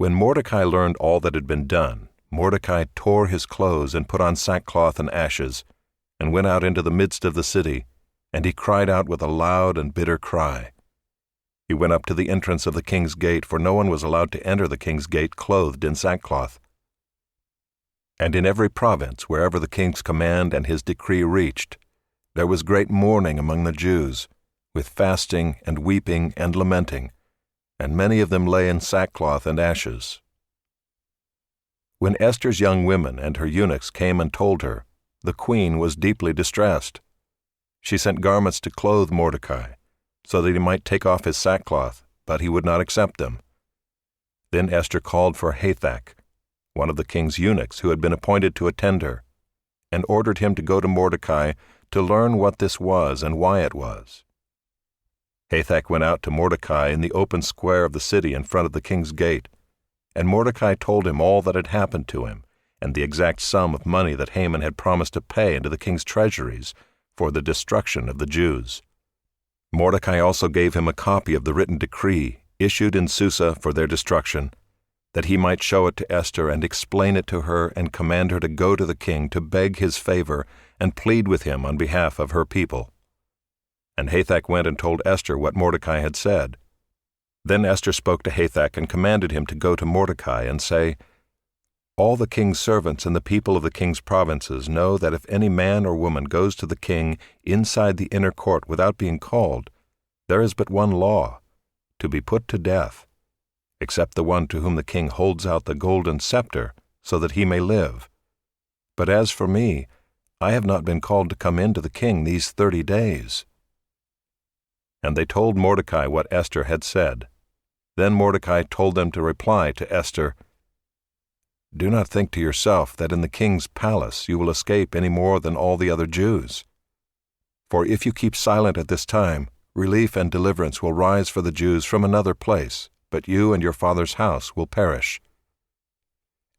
When Mordecai learned all that had been done, Mordecai tore his clothes and put on sackcloth and ashes, and went out into the midst of the city, and he cried out with a loud and bitter cry. He went up to the entrance of the king's gate, for no one was allowed to enter the king's gate clothed in sackcloth. And in every province, wherever the king's command and his decree reached, there was great mourning among the Jews, with fasting and weeping and lamenting, and many of them lay in sackcloth and ashes. When Esther's young women and her eunuchs came and told her, the queen was deeply distressed. She sent garments to clothe Mordecai, so that he might take off his sackcloth, but he would not accept them. Then Esther called for Hathach, one of the king's eunuchs who had been appointed to attend her, and ordered him to go to Mordecai to learn what this was and why it was. Hathach went out to Mordecai in the open square of the city in front of the king's gate, and Mordecai told him all that had happened to him, and the exact sum of money that Haman had promised to pay into the king's treasuries for the destruction of the Jews. Mordecai also gave him a copy of the written decree issued in Susa for their destruction, that he might show it to Esther and explain it to her and command her to go to the king to beg his favor and plead with him on behalf of her people. And Hathach went and told Esther what Mordecai had said. Then Esther spoke to Hathach and commanded him to go to Mordecai and say, "All the king's servants and the people of the king's provinces know that if any man or woman goes to the king inside the inner court without being called, there is but one law, to be put to death, except the one to whom the king holds out the golden scepter so that he may live. But as for me, I have not been called to come in to the king these 30 days." And they told Mordecai what Esther had said. Then Mordecai told them to reply to Esther, "Do not think to yourself that in the king's palace you will escape any more than all the other Jews. For if you keep silent at this time, relief and deliverance will rise for the Jews from another place, but you and your father's house will perish.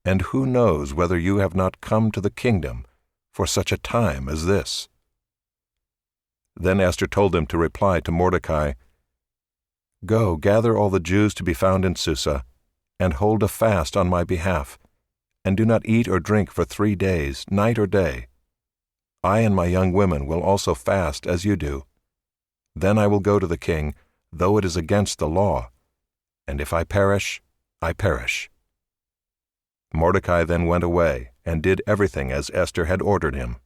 And who knows whether you have not come to the kingdom for such a time as this?" Then Esther told them to reply to Mordecai, "Go, gather all the Jews to be found in Susa, and hold a fast on my behalf, and do not eat or drink for 3 days, night or day. I and my young women will also fast as you do. Then I will go to the king, though it is against the law, and if I perish, I perish." Mordecai then went away and did everything as Esther had ordered him.